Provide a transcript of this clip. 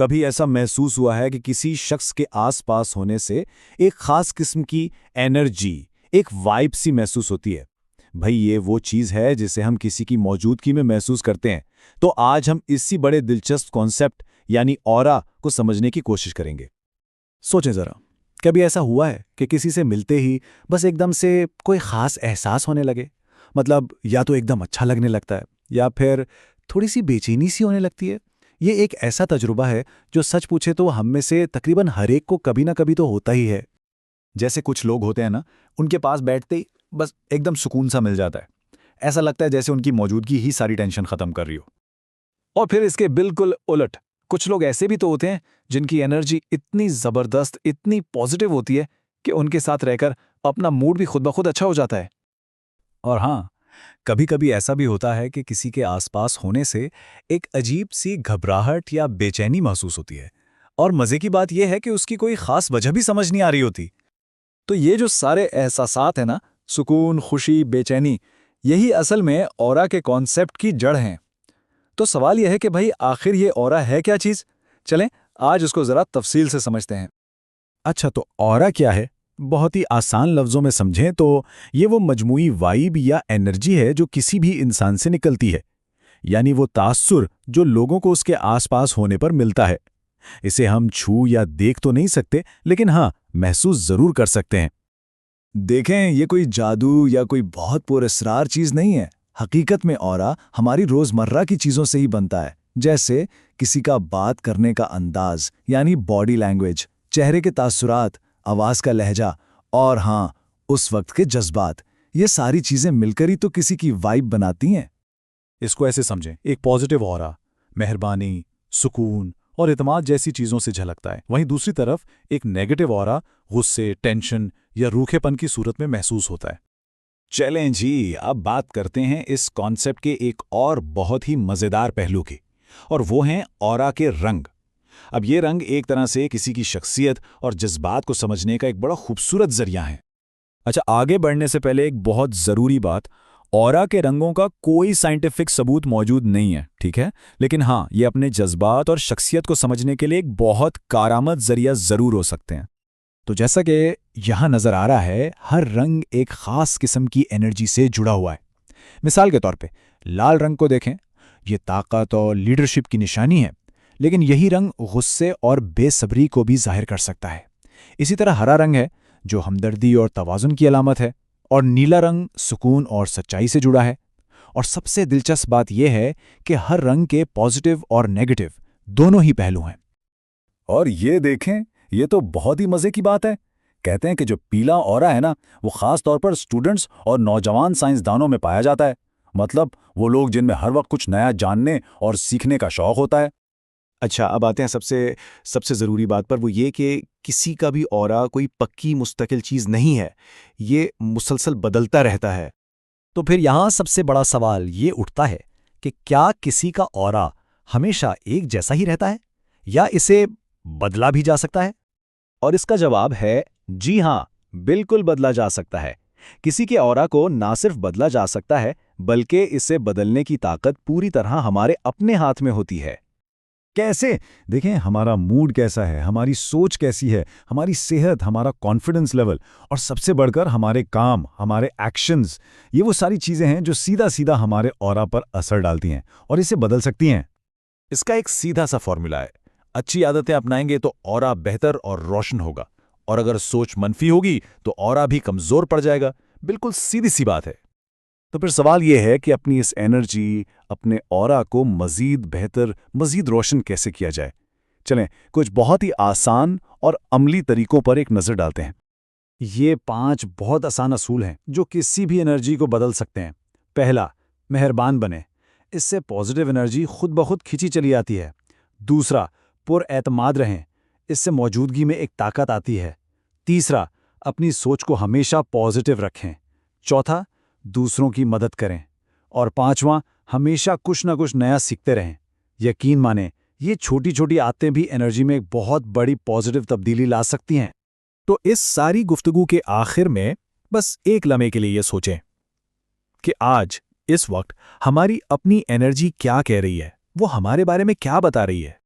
कभी ऐसा महसूस हुआ है कि किसी शख्स के आसपास होने से एक खास किस्म की एनर्जी, एक वाइब सी महसूस होती है? भाई ये वो चीज़ है जिसे हम किसी की मौजूदगी में महसूस करते हैं। तो आज हम इसी बड़े दिलचस्प कॉन्सेप्ट यानी ऑरा को समझने की कोशिश करेंगे। सोचें ज़रा, कभी ऐसा हुआ है कि किसी से मिलते ही बस एकदम से कोई ख़ास एहसास होने लगे? मतलब या तो एकदम अच्छा लगने लगता है या फिर थोड़ी-सी बेचैनी सी होने लगती है। ये एक ऐसा तजुर्बा है जो सच पूछे तो हम में से तकरीबन हर एक को कभी ना कभी तो होता ही है। जैसे कुछ लोग होते हैं ना, उनके पास बैठते ही बस एकदम सुकून सा मिल जाता है। ऐसा लगता है जैसे उनकी मौजूदगी ही सारी टेंशन ख़त्म कर रही हो। और फिर इसके बिल्कुल उलट, कुछ लोग ऐसे भी तो होते हैं जिनकी एनर्जी इतनी ज़बरदस्त, इतनी पॉजिटिव होती है कि उनके साथ रहकर अपना मूड भी खुद ब खुद अच्छा हो जाता है। और हाँ, कभी-कभी ऐसा भी होता है कि किसी के आसपास होने से एक अजीब सी घबराहट या बेचैनी महसूस होती है। और मज़े की बात यह है कि उसकी कोई ख़ास वजह भी समझ नहीं आ रही होती। तो ये जो सारे एहसासात हैं ना, सुकून, खुशी, बेचैनी, यही असल में ऑरा के कॉन्सेप्ट की जड़ हैं। तो सवाल यह है कि भाई आखिर ये ऑरा है क्या चीज़? चलें, आज इसको ज़रा तफसील से समझते हैं। अच्छा, तो ऑरा क्या है? बहुत ही आसान लफ्ज़ों में समझें तो ये वो मजमूई वाइब या एनर्जी है जो किसी भी इंसान से निकलती है। यानी वो तासुर जो लोगों को उसके आसपास होने पर मिलता है। इसे हम छू या देख तो नहीं सकते, लेकिन हाँ, महसूस ज़रूर कर सकते हैं। देखें, ये कोई जादू या कोई बहुत पुरस्कार चीज़ नहीं है। हकीकत में ऑरा हमारी रोज़मर्रा की चीज़ों से ही बनता है। जैसे किसी का बात करने का अंदाज यानी बॉडी लैंग्वेज, चेहरे के तासुरात, आवाज़ का लहजा और हाँ, उस वक्त के जज्बात। ये सारी चीज़ें मिलकर ही तो किसी की वाइब बनाती हैं। इसको ऐसे समझें, एक पॉजिटिव ऑरा मेहरबानी, सुकून और इत्मीनान जैसी चीज़ों से झलकता है। वहीं दूसरी तरफ एक नेगेटिव ऑरा गुस्से, टेंशन या रूखेपन की सूरत में महसूस होता है। चलें जी, अब बात करते हैं इस कॉन्सेप्ट के एक और बहुत ही मज़ेदार पहलू की, और वो हैं ऑरा के रंग। अब ये रंग एक तरह से किसी की शख्सियत और जज्बात को समझने का एक बड़ा खूबसूरत जरिया है। अच्छा, आगे बढ़ने से पहले एक बहुत ज़रूरी बात, ऑरा के रंगों का कोई साइंटिफिक सबूत मौजूद नहीं है, ठीक है? लेकिन हाँ, ये अपने जज्बात और शख्सियत को समझने के लिए एक बहुत कारआमद जरिया ज़रूर हो सकते हैं। तो जैसा कि यहाँ नज़र आ रहा है, हर रंग एक ख़ास किस्म की एनर्जी से जुड़ा हुआ है। मिसाल के तौर पे लाल रंग को देखें, ये ताकत और लीडरशिप की निशानी है, लेकिन यही रंग गुस्से और बेसब्री को भी जाहिर कर सकता है। इसी तरह हरा रंग है जो हमदर्दी और तवाज़ुन की अलामत है, और नीला रंग सुकून और सच्चाई से जुड़ा है। और सबसे दिलचस्प बात यह है कि हर रंग के पॉजिटिव और नेगेटिव दोनों ही पहलू हैं। और ये देखें, ये तो बहुत ही मज़े की बात है। कहते हैं कि जो पीला ऑरा है ना, वो ख़ास तौर पर स्टूडेंट्स और नौजवान साइंसदानों में पाया जाता है। मतलब वो लोग जिनमें हर वक्त कुछ नया जानने और सीखने का शौक़ होता है। अच्छा, अब आते हैं सबसे सबसे ज़रूरी बात पर, वो ये कि किसी का भी ऑरा कोई पक्की मुस्तकिल चीज़ नहीं है। ये मुसलसल बदलता रहता है। तो फिर यहाँ सबसे बड़ा सवाल ये उठता है कि क्या किसी का ऑरा हमेशा एक जैसा ही रहता है या इसे बदला भी जा सकता है? और इसका जवाब है जी हाँ, बिल्कुल बदला जा सकता है। किसी के ऑरा को ना सिर्फ बदला जा सकता है, बल्कि इसे बदलने की ताकत पूरी तरह हमारे अपने हाथ में होती है। कैसे? देखें, हमारा मूड कैसा है, हमारी सोच कैसी है, हमारी सेहत, हमारा कॉन्फिडेंस लेवल और सबसे बढ़कर हमारे काम, हमारे एक्शंस, ये वो सारी चीज़ें हैं जो सीधा-सीधा हमारे ऑरा पर असर डालती हैं और इसे बदल सकती हैं। इसका एक सीधा सा फॉर्मूला है। अच्छी आदतें अपनाएंगे तो ऑरा बेहतर और रोशन होगा, और अगर सोच मनफी होगी तो ऑरा भी कमज़ोर पड़ जाएगा। बिल्कुल सीधी सी बात है। तो फिर सवाल यह है कि अपनी इस एनर्जी, अपने ऑरा को मज़ीद बेहतर, मज़ीद रोशन कैसे किया जाए? चलें, कुछ बहुत ही आसान और अमली तरीकों पर एक नज़र डालते हैं। ये 5 बहुत आसान असूल हैं जो किसी भी एनर्जी को बदल सकते हैं। पहला, मेहरबान बने। इससे पॉजिटिव एनर्जी खुद ब खुद खिंची चली आती है। दूसरा, पुरएतमाद रहें। इससे मौजूदगी में एक ताकत आती है। तीसरा, अपनी सोच को हमेशा पॉजिटिव रखें। चौथा, दूसरों की मदद करें। और पांचवां, हमेशा कुछ ना कुछ नया सीखते रहें। यकीन माने, ये छोटी छोटी आदतें भी एनर्जी में एक बहुत बड़ी पॉजिटिव तब्दीली ला सकती हैं। तो इस सारी गुफ्तगू के आखिर में बस एक लम्हे के लिए ये सोचें कि आज, इस वक्त, हमारी अपनी एनर्जी क्या कह रही है, वो हमारे बारे में क्या बता रही है।